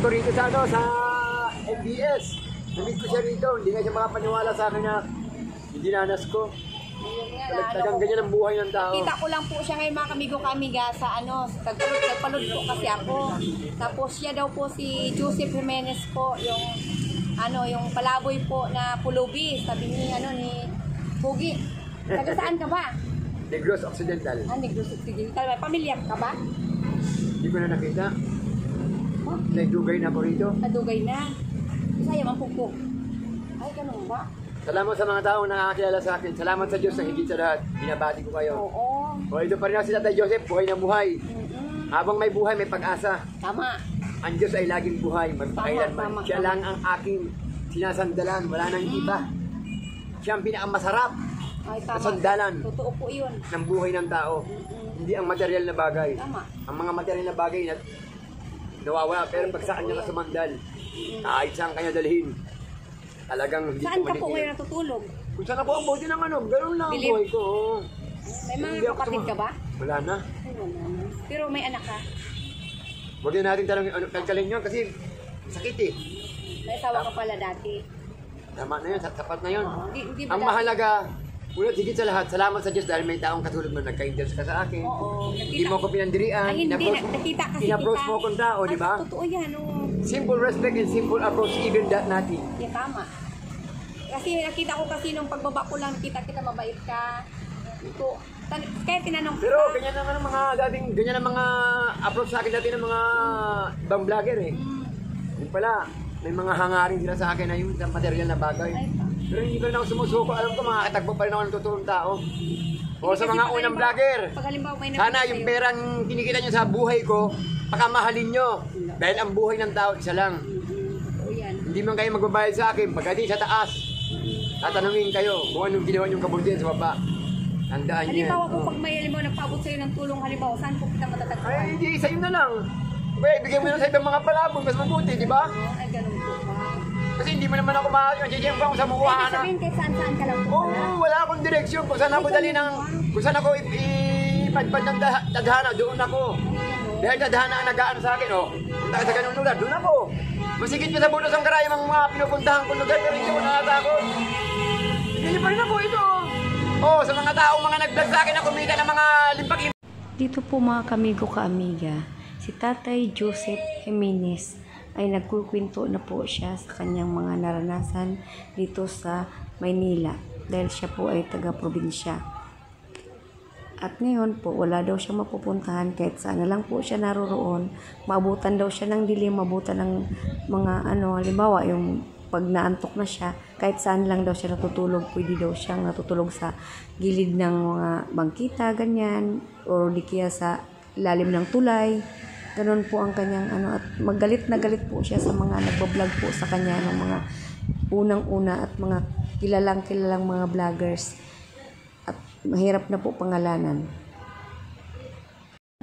ko rito sa MBS. Namit ko siya rito. Hindi nga siya makapaniwala sa akin na dinanas ko. Talagang ganyan ang buhay ng tao. Kita ko lang po siya ngayon mga kamigo kamiga sa nagpalod po kasi ako. Tapos siya daw po si Joseph Jimenez po, yung palaboy po na pulubi. Sabi ni Pugi. Taga saan ka ba? Negros Occidental. Negros Occidental. May pamilyar ka ba? Hindi ko na nakita. Oh? Nagdugay na ako rito. Nadugay na. Isaya man pugpog. Ay, ganun ba? Salamat sa mga taong nakakilala sa akin. Salamat sa Diyos na higit sa lahat. Binabati ko kayo. Oo. O, ito pa rin ako si Tatay Joseph. Buhay na buhay. Habang may buhay, may pag-asa. Tama. Ang Diyos ay laging buhay. Magpakailanman. Siya lang ang aking sinasandalan. Wala nang iba. Siya ang pinakamasarap na sandalan. Totoo po yun. Ng buhay ng tao. Hindi ang material na bagay. Tama. Ang mga material na bagay na nawawala. Pero pag saan niya ka sumandal, kahit saan kanya dalhin. Talagang hindi saan ko ka po ngayon natutulog? Kung saan ako ang buti ng gano'n lang ang Bilib. buhay ko. May mga kapatid ka ba? Wala na. Ay, wala na. Pero may anak ka? Huwag na natin kalkalin yun kasi sakit eh. May asawa ka pala dati. Tama na yun, sapat na yun. Hindi Ang mahalaga, ulit higit sa lahat, salamat sa Diyos dahil may taong katulad mo nagka-interest ka sa akin. Oo. Hindi mo ko pinandirian. Ay, hindi. Nakita kasi Inapproach mo akong tao, di ba? Totoo yan. Simple respect and simple approach, even that nothing. Yeah, tama. Kasi nakita ko kasi nung pagbaba ko lang, kita mabait ka. Kaya tinanong pero ganyan naman ang mga ganyan ang mga approach sa akin dati ng mga ibang vlogger eh. Yung pala, may mga hangarin sila sa akin na yung material na bagay. Pero hindi ko na ako sumusuko. Alam ko makakatagpo pa rin ako ng totoong tao. O sa mga unang vlogger, sana yung perang kinikita nyo sa buhay ko, pakamahalin nyo. Dahil ang buhay ng tao, isa lang. Hindi man kayo magbabayad sa akin, pagdating sa taas, tatanungin kayo kung anong ginawa nyong kabutihan sa baba. Tandaan niya. Halimbawa kung pag may nagpaabot sa'yo ng tulong, halimbawa, saan po kita matatagpuan? Ay, hindi, sa'yo na lang. Pwede, bigyan mo na sa ibang mga palaboy, mas mabuti, di ba? Ay, ganun po ba? Kasi hindi mo naman ako masyayang kung sa mukha na. Sabihin kahit saan ka lang po pala. Oo, wala akong direksyon. Kung saan ako dali ng, kung saan ako ipadpad ng tadhana, doon ako. Dahil tadhana ang nag-aano sa akin, oh. Punta ka sa ganung lugar, doon ako. Masigit ko sa Bulos ang Karayom ang mga pinupuntahan kong lugar, pero hindi ko nakatakot. Hindi pa rin ako ito. Oh, sa mga taong mga nag-vlog sa akin na kumita ng mga limpag. Dito po mga kamigo ka-amiga, si Tatay Joseph Jimenez ay nagkukwento na po siya sa kanyang mga naranasan dito sa Maynila dahil siya po ay taga-probinsya. At ngayon po, wala daw siya mapupuntahan kahit saan na lang po siya naroroon. Maabutan daw siya ng dilim, maabutan ng mga halimbawa yung pag naantok na siya, kahit saan lang daw siya natutulog, pwede daw siyang natutulog sa gilid ng mga bangkita, ganyan, o di kaya sa lalim ng tulay. Ganon po ang kanyang at magalit na galit po siya sa mga nagbablog po sa kanya ng mga unang-una at mga kilalang mga vloggers. At mahirap na po pangalanan.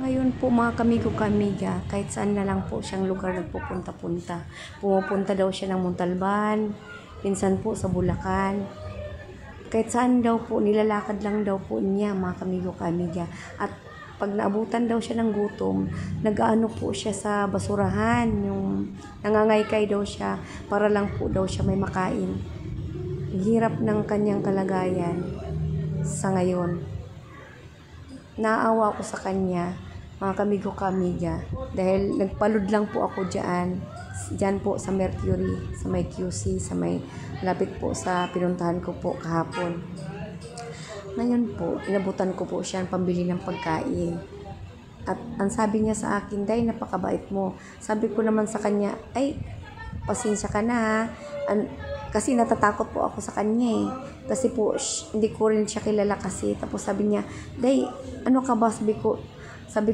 Ngayon po mga kamigo-kamiga, kahit saan na lang po siyang lugar nagpupunta-punta. Pumupunta daw siya ng Montalban, minsan po sa Bulacan. Kahit saan daw po, nilalakad lang daw po niya mga kamigo-kamiga. At pag naabutan daw siya ng gutom, nag-aano po siya sa basurahan, yung nangangaykay daw siya para lang po daw siya may makain. Hirap ng kanyang kalagayan sa ngayon. Naawa ko sa kanya, mga kamigo-kamiga, dahil nagpalod lang po ako dyan po sa Mercury, sa may QC, sa may lapit po sa pinuntahan ko po kahapon. Ngayon po, inabutan ko po siya ng pambili ng pagkain. At ang sabi niya sa akin, "Day, napakabait mo." Sabi ko naman sa kanya, "Ay, pasensya ka na ha." Kasi natatakot po ako sa kanya eh. Kasi po, hindi ko rin siya kilala kasi. Tapos sabi niya, "Day, ano ka ba?" Sabi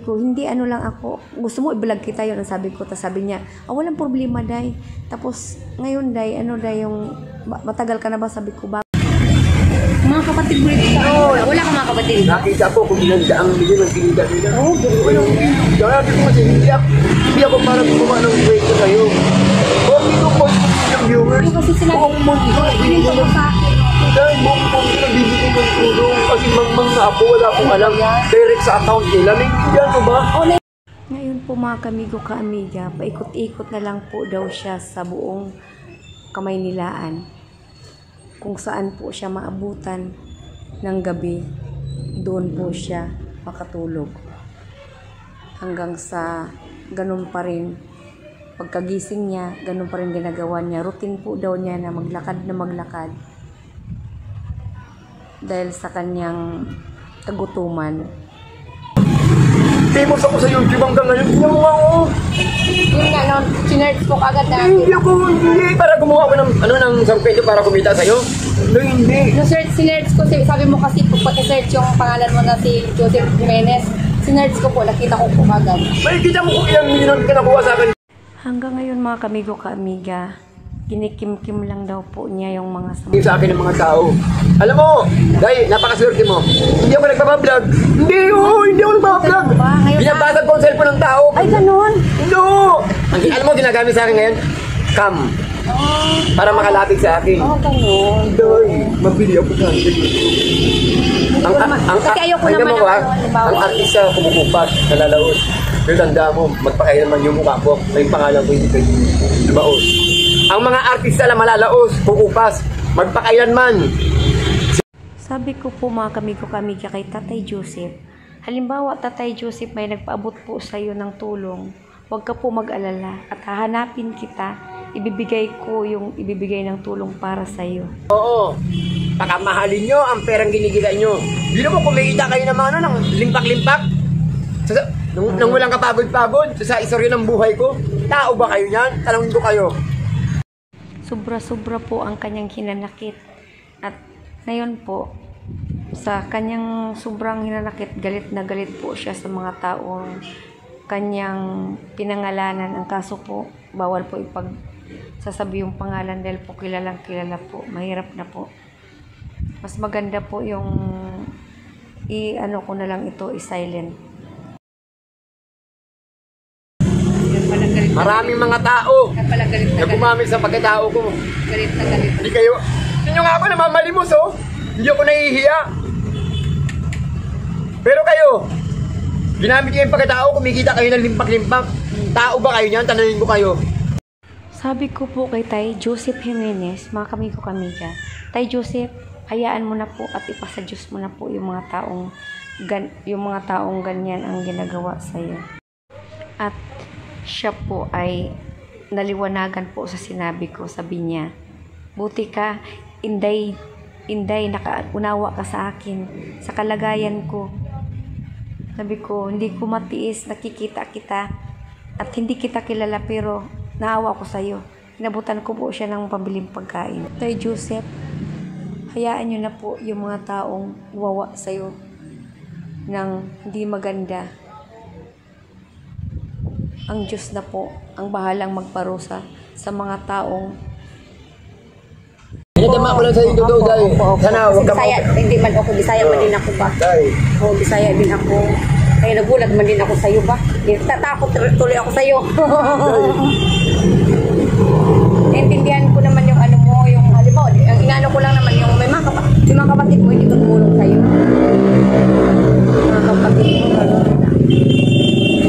ko, "Hindi, ano lang ako. Gusto mo i-vlog kita yun?" Ang sabi ko. Tapos sabi niya, "Walang problema, Day." Tapos, ngayon, Day, Day, yung matagal ka na ba? Sabi ko, mga kapatid mo rin wala ka mga kapatid? Nakita ko kung ilan ang bigyan ng kinita nila. Oo, ganun. Sabi ko kasi hindi ako para gumawa ng kwento sa'yo. Kung hindi ko po yung viewers, buong mundo, binigyan ko sa akin. Dahil buong mundo, nabibigyan ko ng tulong. Kasi mga apo, wala akong alam. Direct sa account nila. Naiintindihan mo ba? Ngayon po mga kamigo ka-amiga, paikot-ikot na lang po daw siya sa buong Kamaynilaan. Kung saan po siya maabutan ng gabi, doon po siya makatulog. Hanggang sa ganun pa rin, pagkagising niya, ganun pa rin ginagawa niya. Routine po daw niya na maglakad. Dahil sa kanyang kagutuman. Famous ako sa YouTube hanggang ngayon. Tingnan mo nga ako. Yung ano, sinerge po agad natin. Hindi. Para gumawa ako ng isang peso para kumita sa'yo. Hindi. No, sinerge ko, sabi mo kasi pag-search yung pangalan mo na si Joseph Jimenez, sinerge ko po, nakita ko po agad. Makikita mo kung ilang milyon ka nakuha sa akin. Hanggang ngayon mga kamigo ka-amiga, kinikim-kim lang daw po niya yung mga Sa akin ng mga tao. Alam mo, dahil napakaswerte mo. Hindi ako nagpapablog. Hindi ako nagpapablog. Binabasag ko ang cellphone ng tao. Ay, ganun! Hindi! Alam mo, ginagamit sa akin ngayon? Cam. Para makalapit sa akin. Ganun. Dahil, mabili ako sa akin. Kasi ayoko naman mo, ang artista kumukupat, nalalaos. Pero tanda mo, magpakailanman yung mukha ko. May pangalan ko hindi kayo lumaos. Ang mga artista na malalaos, kukupas, magpakailanman. Sabi ko po mga kamigo ka-amiga kay Tatay Joseph, halimbawa Tatay Joseph may nagpaabot po sa iyo ng tulong, huwag ka po mag-alala at hahanapin kita, ibibigay ko yung ibibigay ng tulong para sa iyo. Oo, pakamahalin nyo ang perang ginigita nyo. Hindi naman kumikita kayo ng mga ng limpak-limpak. Nang walang kapagod-pagod, sa istorya ng buhay ko, tao ba kayo yan? Talangin ko kayo. Sobra-sobra po ang kanyang hinanakit. At ngayon po, sa kanyang sobrang hinanakit, galit na galit po siya sa mga taong kanyang pinangalanan. Ang kaso po, bawal po ipagsasabi yung pangalan dahil po kilalang kilala po. Mahirap na po. Mas maganda po yung i-ano ko na lang ito, i-silent. Maraming mga tao Galit na gumamit sa pagkatao ko. Galit na galit. Hindi kayo, hindi nga ako namamalimos oh. Hindi ako nahihiya. Pero kayo, ginamit kayo yung pagkatao, kumikita kayo ng limpak-limpak. Tao ba kayo niyan? Tanungin ko kayo. Sabi ko po kay Tay Joseph Jimenez, mga kamigo kamiga, Tay Joseph, hayaan mo na po at ipasa Diyos mo na po yung mga taong ganyan ang ginagawa sa iyo. At siya po ay naliwanagan po sa sinabi ko. Sabi niya, buti ka, Inday, nakaunawa ka sa akin, sa kalagayan ko. Sabi ko, hindi ko matiis, nakikita kita at hindi kita kilala pero naawa ko sa iyo. Inabutan ko po siya ng pabiling pagkain. Tay Joseph, hayaan niyo na po yung mga taong wawa sa iyo ng hindi maganda. Ang Diyos na po ang bahalang magparusa sa mga taong Pinadama ko lang sa iyo daw dahil sana huwag ka Bisaya, hindi man ako, Bisaya man din ako ba? Oo, Bisaya din ako. Kaya nagulat man din ako sa iyo ba? Tatakot tuloy ako sa iyo. Naintindihan ko naman yung ano mo, yung halimbawa, ang inaano ko lang naman yung may mga kapatid mo hindi tumulong sa iyo. Mga kapatid mo,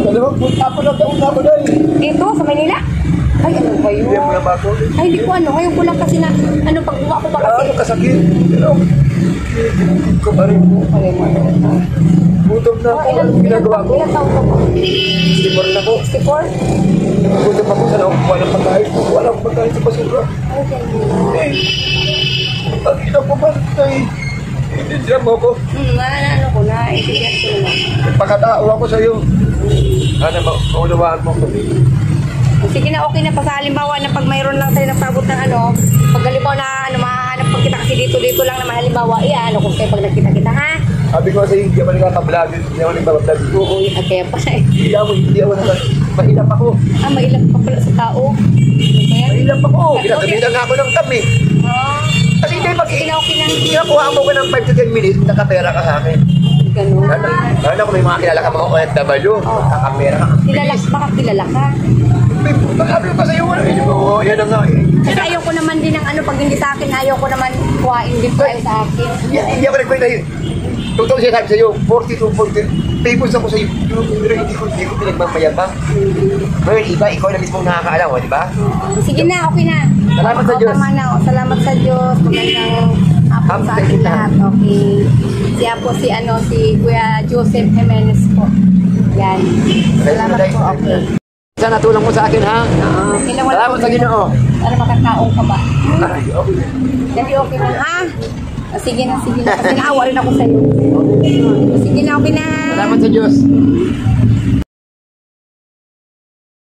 Alam mo, tapos na taon na ako dahil. dito sa Manila? Ay, ano ba yun? Hindi mo na ba ako? Ay, hindi ko ano. Ngayon ko lang kasi na, pagbuwa ko ba kasi? Ano kasakit? Pero, hindi ko pa rin. Gutom na ako. Ano ginagawa ko? Ilan taon ko po? 64 na ako. 64? Gutom ako sa nakukuha ng pagkain. Wala akong pagkain sa basura. Ay, ganun. Ang ina ko ba tayo? Itindihan mo ko. Ano ko na, itindihan ko na. Pagkatao ako sa iyo. Ano ba? Maunawaan mo ko. Sige na, okay na pa sa halimbawa na pag mayroon lang tayo nagpabot ng ano, pag halimbawa na mahanap pag kita kasi dito lang naman halimbawa, ano kung kayo pag nagkita kita ha? Sabi ko sa iyo, hindi ako nagkakablog. Hindi ako nagbablog. Oo, kaya pa eh. Hindi ako mahilap ako. Mahilap ka pala sa tao. Mahilap ako. Ginagamitan nga ako ng kami. Kasi hindi pag inakuha mo ko ng 5 to 10 minutes, nakapera ka sa akin. Ganun. Lalo kung may mga kilala ka mga OFW, nakapera ka. Baka kilala ka. Sabi ko sa iyo, yan na nga eh. Kasi ayaw ko naman din ng ano, pag hindi sa akin, ayaw ko naman kuhain din kayo sa akin. Hindi ako nagkwenta yun. totoo siya sabi sa'yo, 42.3, famous ako sa'yo, pero hindi ko pinagmamayabang. Ngayon, iba, ikaw na mismo nakakaalam, di ba? Sige na, okay na. Salamat sa Diyos. Tama na. Salamat sa Diyos. Magandang hapon sa ating lahat. Okay. Siya po si Kuya Joseph Jimenez po. Yan. Salamat po. Okay. Sana tulong mo sa akin, ha? Salamat sa Ginoo. Para makakaong ka ba? Ay, okay. Jadi okay na, ha? Sige na. Kasi naawa rin ako sa'yo. Sige na, okay na. Salamat sa Diyos.